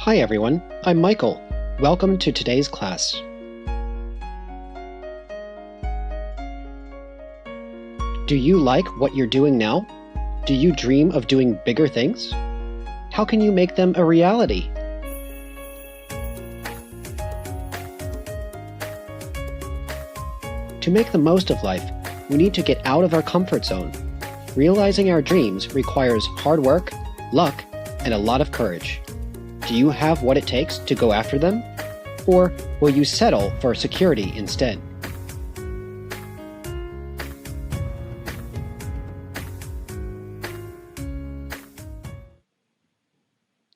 Hi everyone, I'm Michael. Welcome to today's class. Do you like what you're doing now? Do you dream of doing bigger things? How can you make them a reality? To make the most of life, we need to get out of our comfort zone. Realizing our dreams requires hard work, luck, and a lot of courage. Do you have what it takes to go after them? Or will you settle for security instead?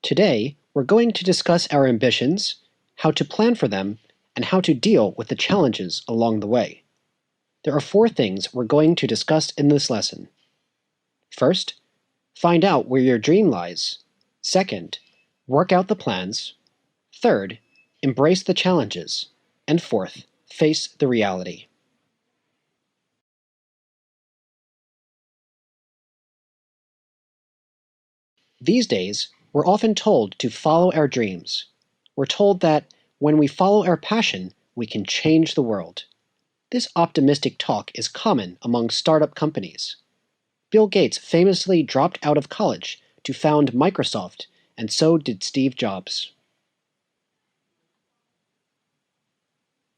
Today, we're going to discuss our ambitions, how to plan for them, and how to deal with the challenges along the way. There are 4 things we're going to discuss in this lesson. First, find out where your dream lies. Second, work out the plans. Third, embrace the challenges. And fourth, face the reality. These days, we're often told to follow our dreams. We're told that when we follow our passion, we can change the world. This optimistic talk is common among startup companies. Bill Gates famously dropped out of college to found Microsoft, and so did Steve Jobs.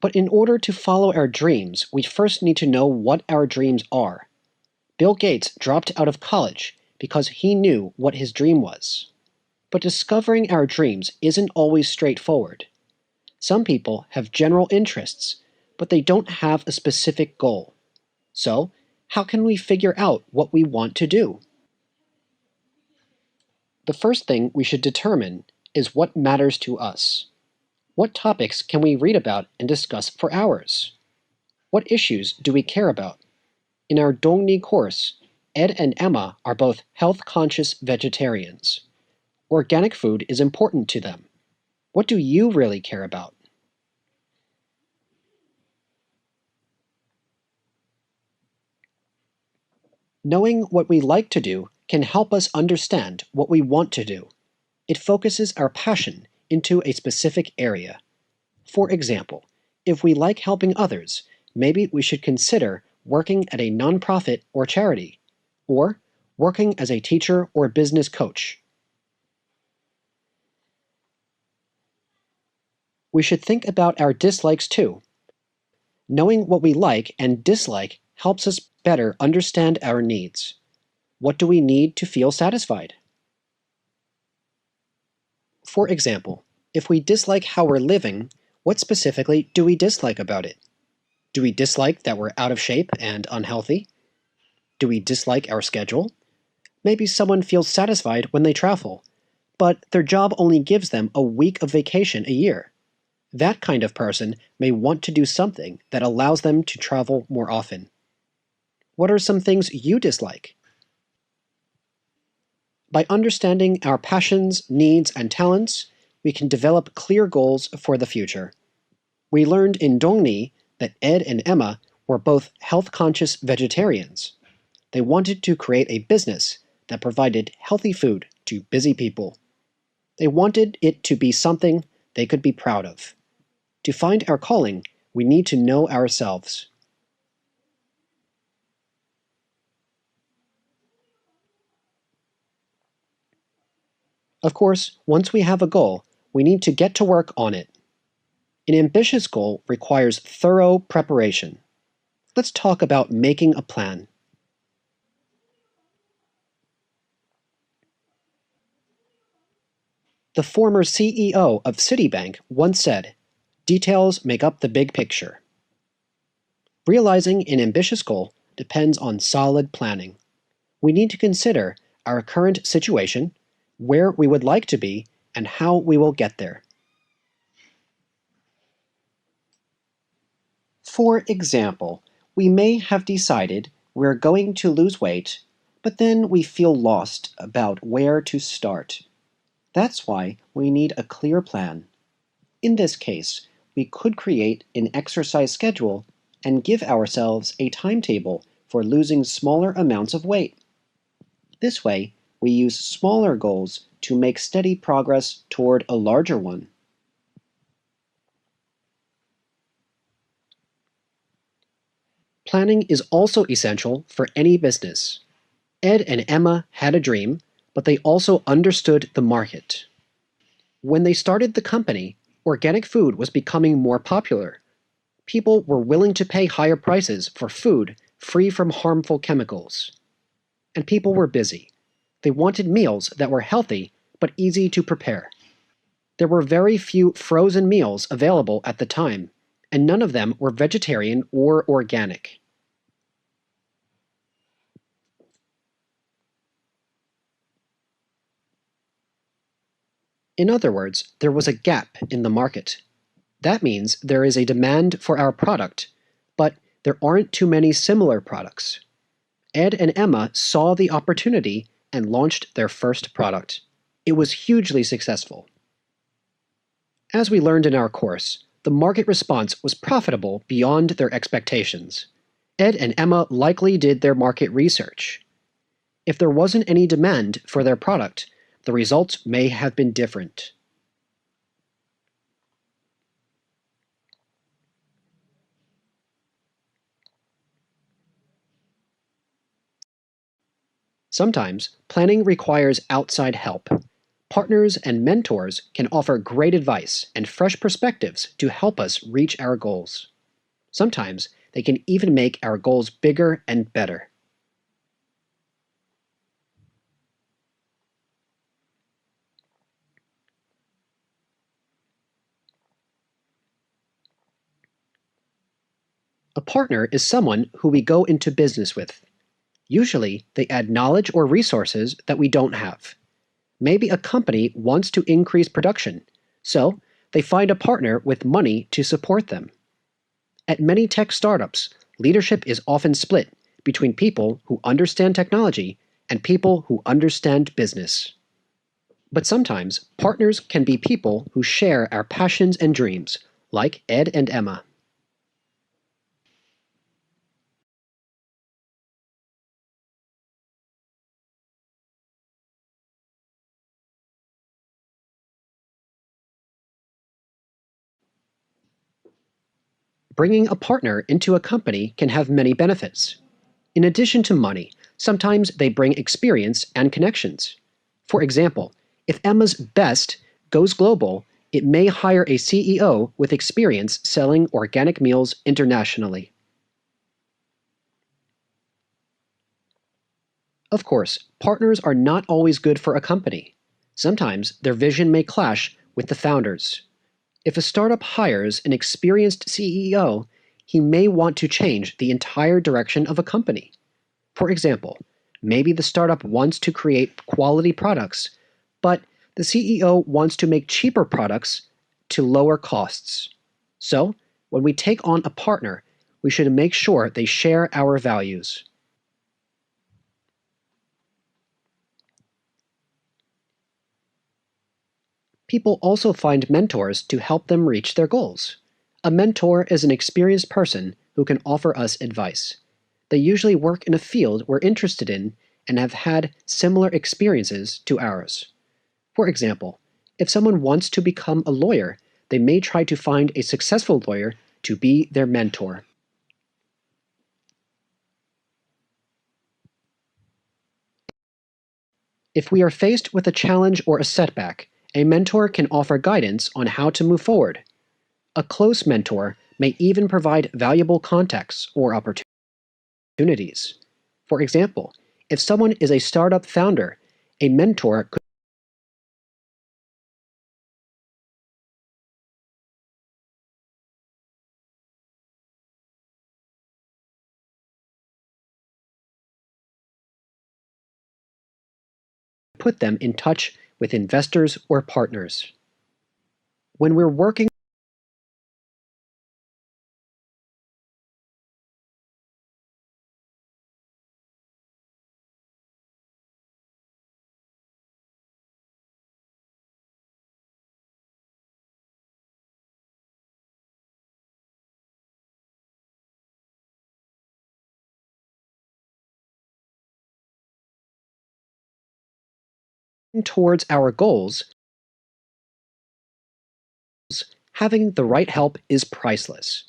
But in order to follow our dreams, we first need to know what our dreams are. Bill Gates dropped out of college because he knew what his dream was. But discovering our dreams isn't always straightforward. Some people have general interests, but they don't have a specific goal. So, how can we figure out what we want to do? The first thing we should determine is what matters to us. What topics can we read about and discuss for hours? What issues do we care about? In our Dongni course, Ed and Emma are both health-conscious vegetarians. Organic food is important to them. What do you really care about? Knowing what we like to do can help us understand what we want to do. It focuses our passion into a specific area. For example, if we like helping others, maybe we should consider working at a nonprofit or charity, or working as a teacher or business coach. We should think about our dislikes too. Knowing what we like and dislike helps us better understand our needs. What do we need to feel satisfied? For example, if we dislike how we're living, what specifically do we dislike about it? Do we dislike that we're out of shape and unhealthy? Do we dislike our schedule? Maybe someone feels satisfied when they travel, but their job only gives them a week of vacation a year. That kind of person may want to do something that allows them to travel more often. What are some things you dislike? By understanding our passions, needs, and talents, we can develop clear goals for the future. We learned in Dongni that Ed and Emma were both health-conscious vegetarians. They wanted to create a business that provided healthy food to busy people. They wanted it to be something they could be proud of. To find our calling, we need to know ourselves. Of course, once we have a goal, we need to get to work on it. An ambitious goal requires thorough preparation. Let's talk about making a plan. The former CEO of Citibank once said, "Details make up the big picture." Realizing an ambitious goal depends on solid planning. We need to consider our current situation, where we would like to be, and how we will get there. For example, we may have decided we're going to lose weight, but then we feel lost about where to start. That's why we need a clear plan. In this case, we could create an exercise schedule and give ourselves a timetable for losing smaller amounts of weight. This way, we use smaller goals to make steady progress toward a larger one. Planning is also essential for any business. Ed and Emma had a dream, but they also understood the market. When they started the company, organic food was becoming more popular. People were willing to pay higher prices for food free from harmful chemicals. And people were busy. They wanted meals that were healthy but easy to prepare. There were very few frozen meals available at the time, and none of them were vegetarian or organic. In other words, there was a gap in the market. That means there is a demand for our product, but there aren't too many similar products. Ed and Emma saw the opportunity and launched their first product. It was hugely successful. As we learned in our course, the market response was profitable beyond their expectations. Ed and Emma likely did their market research. If there wasn't any demand for their product, the results may have been different. Sometimes, planning requires outside help. Partners and mentors can offer great advice and fresh perspectives to help us reach our goals. Sometimes, they can even make our goals bigger and better. A partner is someone who we go into business with. Usually, they add knowledge or resources that we don't have. Maybe a company wants to increase production, so they find a partner with money to support them. At many tech startups, leadership is often split between people who understand technology and people who understand business. But sometimes, partners can be people who share our passions and dreams, like Ed and Emma. Bringing a partner into a company can have many benefits. In addition to money, sometimes they bring experience and connections. For example, if Emma's Best goes global, it may hire a CEO with experience selling organic meals internationally. Of course, partners are not always good for a company. Sometimes their vision may clash with the founders. If a startup hires an experienced CEO, he may want to change the entire direction of a company. For example, maybe the startup wants to create quality products, but the CEO wants to make cheaper products to lower costs. So, when we take on a partner, we should make sure they share our values. People also find mentors to help them reach their goals. A mentor is an experienced person who can offer us advice. They usually work in a field we're interested in and have had similar experiences to ours. For example, if someone wants to become a lawyer, they may try to find a successful lawyer to be their mentor. If we are faced with a challenge or a setback, a mentor can offer guidance on how to move forward. A close mentor may even provide valuable contacts or opportunities. For example, if someone is a startup founder, a mentor could put them in touch with investors or partners. When we're working towards our goals, having the right help is priceless.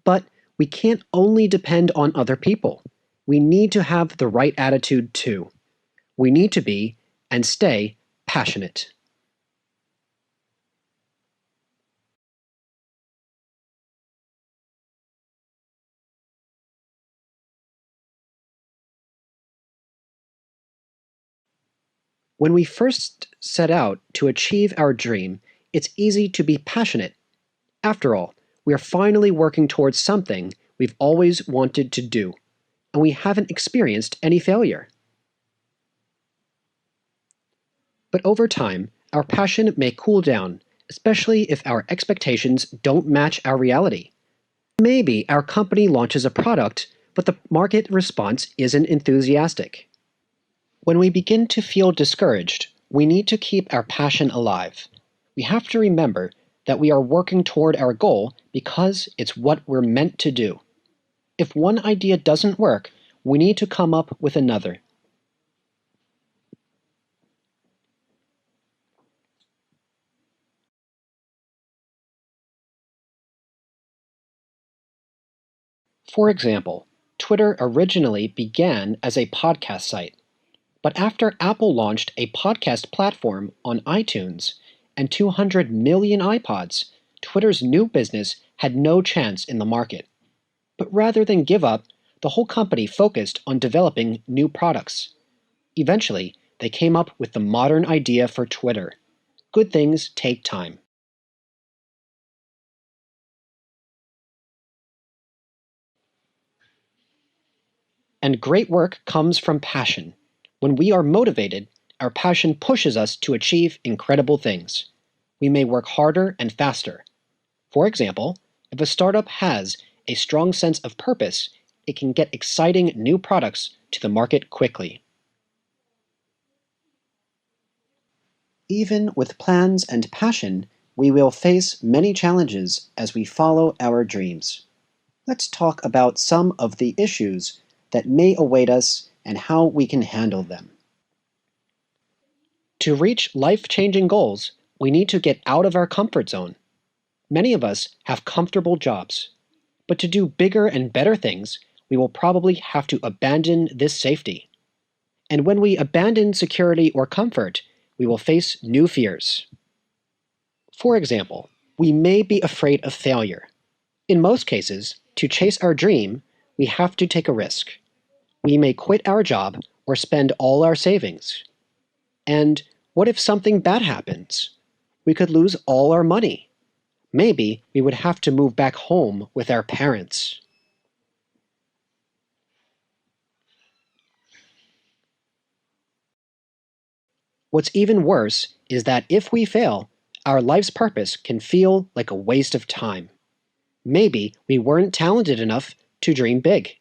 But we can't only depend on other people. We need to have the right attitude too. We need to be, and stay, passionate. When we first set out to achieve our dream, it's easy to be passionate. After all, we are finally working towards something we've always wanted to do, and we haven't experienced any failure. But over time, our passion may cool down, especially if our expectations don't match our reality. Maybe our company launches a product, but the market response isn't enthusiastic. When we begin to feel discouraged, we need to keep our passion alive. We have to remember that we are working toward our goal because it's what we're meant to do. If one idea doesn't work, we need to come up with another. For example, Twitter originally began as a podcast site, but after Apple launched a podcast platform on iTunes and 200 million iPods, Twitter's new business had no chance in the market. But rather than give up, the whole company focused on developing new products. Eventually, they came up with the modern idea for Twitter. Good things take time. And great work comes from passion. When we are motivated, our passion pushes us to achieve incredible things. We may work harder and faster. For example, if a startup has a strong sense of purpose, it can get exciting new products to the market quickly. Even with plans and passion, we will face many challenges as we follow our dreams. Let's talk about some of the issues that may await us and how we can handle them. To reach life-changing goals, we need to get out of our comfort zone. Many of us have comfortable jobs, but to do bigger and better things, we will probably have to abandon this safety. And when we abandon security or comfort, we will face new fears. For example, we may be afraid of failure. In most cases, to chase our dream, we have to take a risk. We may quit our job or spend all our savings. And what if something bad happens? We could lose all our money. Maybe we would have to move back home with our parents. What's even worse is that if we fail, our life's purpose can feel like a waste of time. Maybe we weren't talented enough to dream big.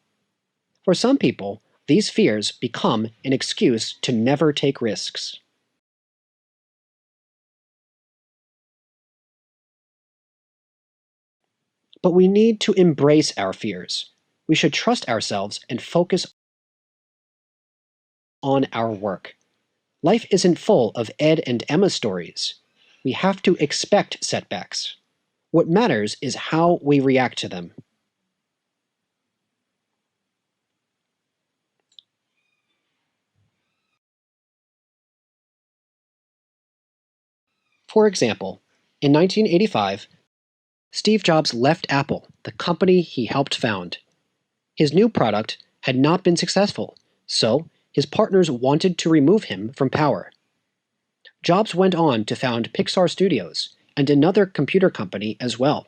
For some people, these fears become an excuse to never take risks. But we need to embrace our fears. We should trust ourselves and focus on our work. Life isn't full of Ed and Emma stories. We have to expect setbacks. What matters is how we react to them. For example, in 1985, Steve Jobs left Apple, the company he helped found. His new product had not been successful, so his partners wanted to remove him from power. Jobs went on to found Pixar Studios and another computer company as well.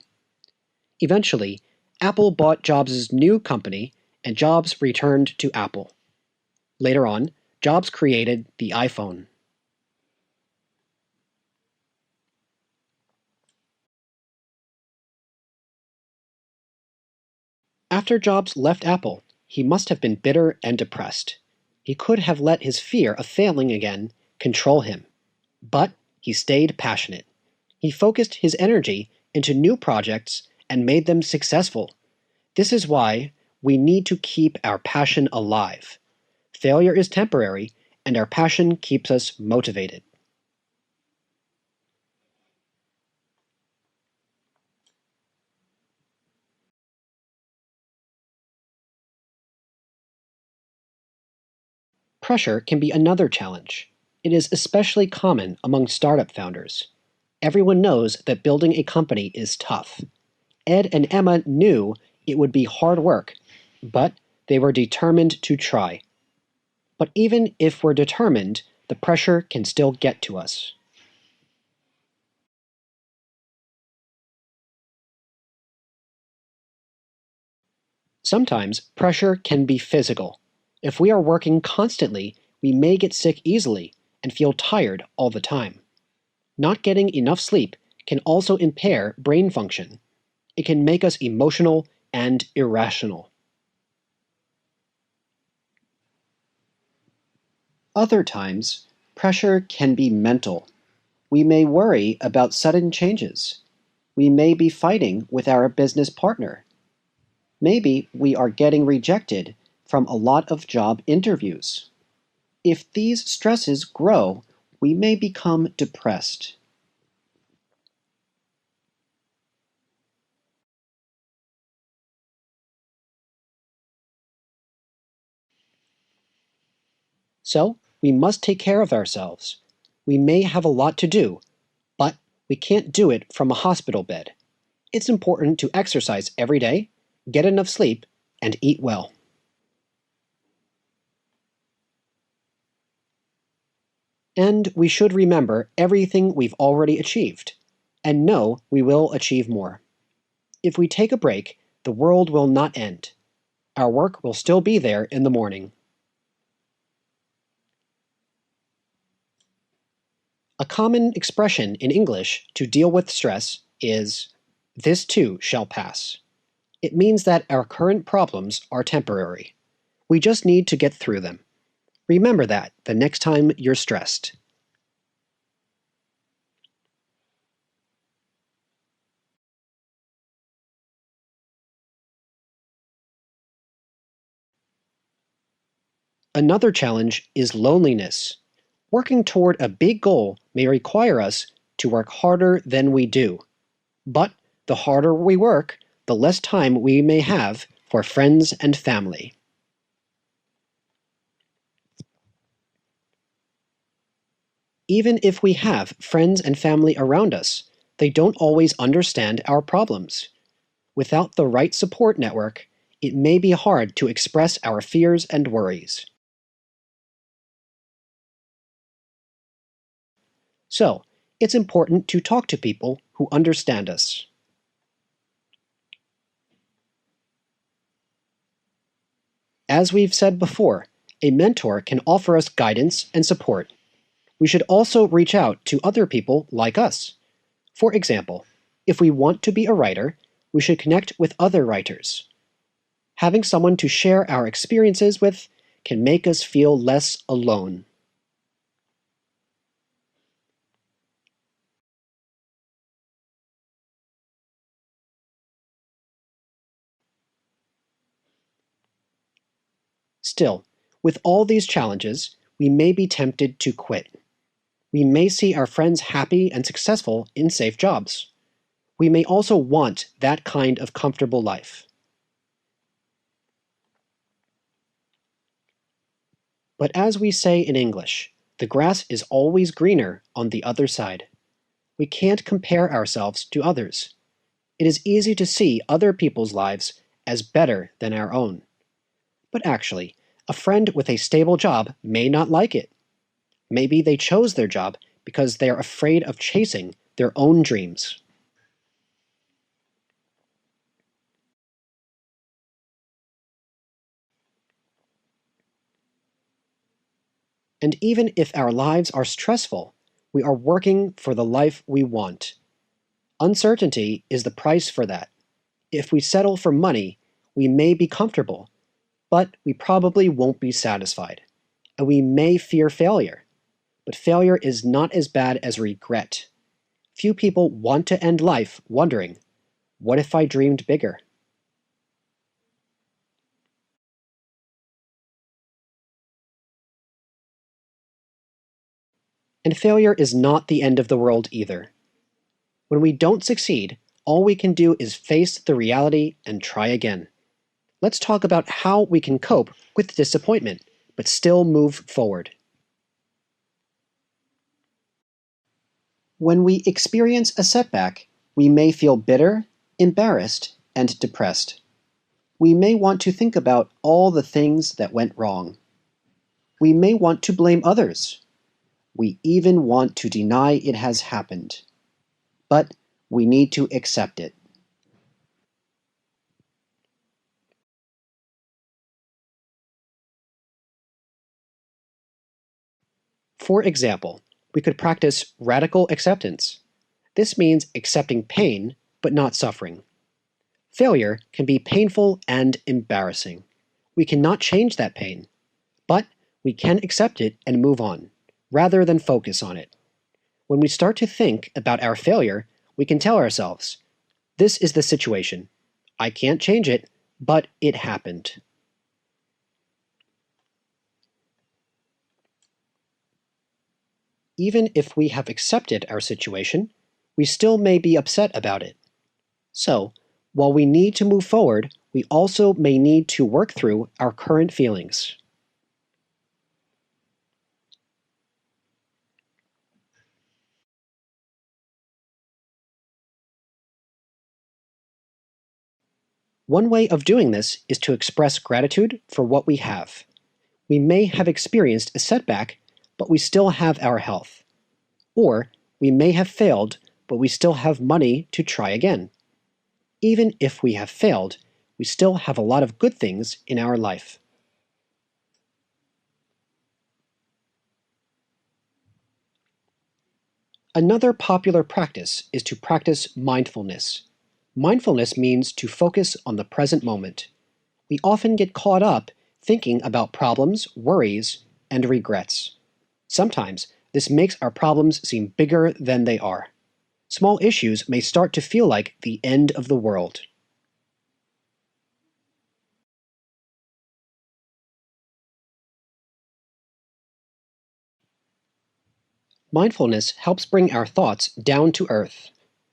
Eventually, Apple bought Jobs' new company and Jobs returned to Apple. Later on, Jobs created the iPhone. After Jobs left Apple, he must have been bitter and depressed. He could have let his fear of failing again control him. But he stayed passionate. He focused his energy into new projects and made them successful. This is why we need to keep our passion alive. Failure is temporary, and our passion keeps us motivated. Pressure can be another challenge. It is especially common among startup founders. Everyone knows that building a company is tough. Ed and Emma knew it would be hard work, but they were determined to try. But even if we're determined, the pressure can still get to us. Sometimes pressure can be physical. If we are working constantly, we may get sick easily and feel tired all the time. Not getting enough sleep can also impair brain function. It can make us emotional and irrational. Other times, pressure can be mental. We may worry about sudden changes. We may be fighting with our business partner. Maybe we are getting rejected from a lot of job interviews. If these stresses grow, we may become depressed. So, we must take care of ourselves. We may have a lot to do, but we can't do it from a hospital bed. It's important to exercise every day, get enough sleep, and eat well. And we should remember everything we've already achieved, and know we will achieve more. If we take a break, the world will not end. Our work will still be there in the morning. A common expression in English to deal with stress is, "This too shall pass." It means that our current problems are temporary. We just need to get through them. Remember that the next time you're stressed. Another challenge is loneliness. Working toward a big goal may require us to work harder than we do. But the harder we work, the less time we may have for friends and family. Even if we have friends and family around us, they don't always understand our problems. Without the right support network, it may be hard to express our fears and worries. So, it's important to talk to people who understand us. As we've said before, a mentor can offer us guidance and support. We should also reach out to other people like us. For example, if we want to be a writer, we should connect with other writers. Having someone to share our experiences with can make us feel less alone. Still, with all these challenges, we may be tempted to quit. We may see our friends happy and successful in safe jobs. We may also want that kind of comfortable life. But as we say in English, the grass is always greener on the other side. We can't compare ourselves to others. It is easy to see other people's lives as better than our own. But actually, a friend with a stable job may not like it. Maybe they chose their job because they are afraid of chasing their own dreams. And even if our lives are stressful, we are working for the life we want. Uncertainty is the price for that. If we settle for money, we may be comfortable, but we probably won't be satisfied. And we may fear failure. But failure is not as bad as regret. Few people want to end life wondering, what if I dreamed bigger? And failure is not the end of the world either. When we don't succeed, all we can do is face the reality and try again. Let's talk about how we can cope with disappointment but still move forward. When we experience a setback, we may feel bitter, embarrassed, and depressed. We may want to think about all the things that went wrong. We may want to blame others. We even want to deny it has happened. But we need to accept it. For example, we could practice radical acceptance. This means accepting pain, but not suffering. Failure can be painful and embarrassing. We cannot change that pain, but we can accept it and move on, rather than focus on it. When we start to think about our failure, we can tell ourselves, "This is the situation. I can't change it, but it happened." Even if we have accepted our situation, we still may be upset about it. So, while we need to move forward, we also may need to work through our current feelings. One way of doing this is to express gratitude for what we have. We may have experienced a setback, but we still have our health. Or we may have failed, but we still have money to try again. Even if we have failed, we still have a lot of good things in our life. Another popular practice is to practice mindfulness. Mindfulness means to focus on the present moment. We often get caught up thinking about problems, worries, and regrets. Sometimes this makes our problems seem bigger than they are. Small issues may start to feel like the end of the world. Mindfulness helps bring our thoughts down to earth.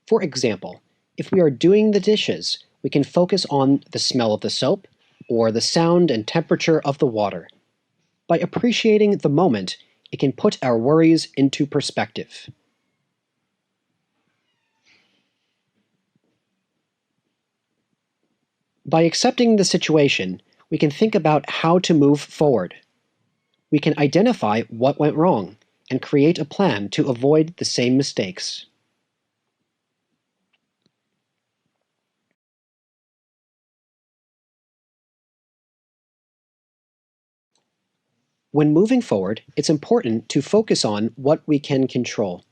For example, if we are doing the dishes, we can focus on the smell of the soap or the sound and temperature of the water. By appreciating the moment, it can put our worries into perspective. By accepting the situation, we can think about how to move forward. We can identify what went wrong and create a plan to avoid the same mistakes. When moving forward, it's important to focus on what we can control.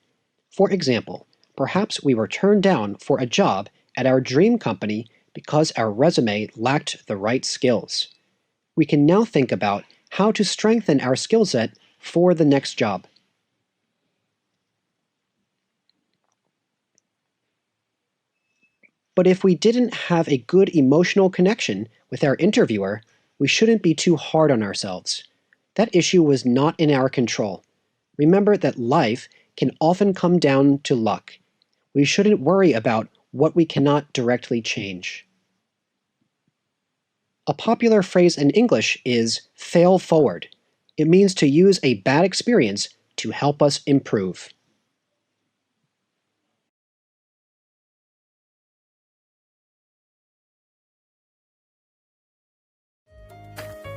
For example, perhaps we were turned down for a job at our dream company because our resume lacked the right skills. We can now think about how to strengthen our skill set for the next job. But if we didn't have a good emotional connection with our interviewer, we shouldn't be too hard on ourselves. That issue was not in our control. Remember that life can often come down to luck. We shouldn't worry about what we cannot directly change. A popular phrase in English is fail forward. It means to use a bad experience to help us improve.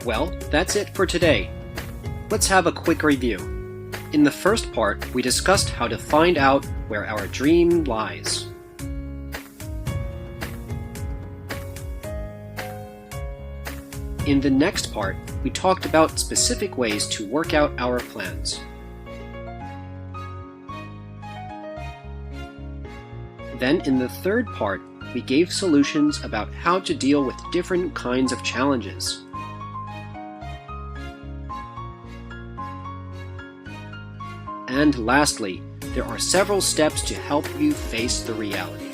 Well, that's it for today. Let's have a quick review. In the first part, we discussed how to find out where our dream lies. In the next part, we talked about specific ways to work out our plans. Then, in the third part, we gave solutions about how to deal with different kinds of challenges. And lastly, there are several steps to help you face the reality.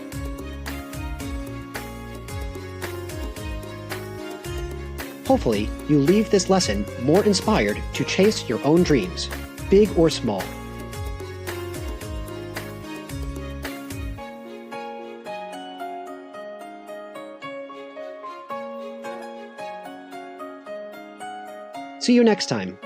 Hopefully, you leave this lesson more inspired to chase your own dreams, big or small. See you next time.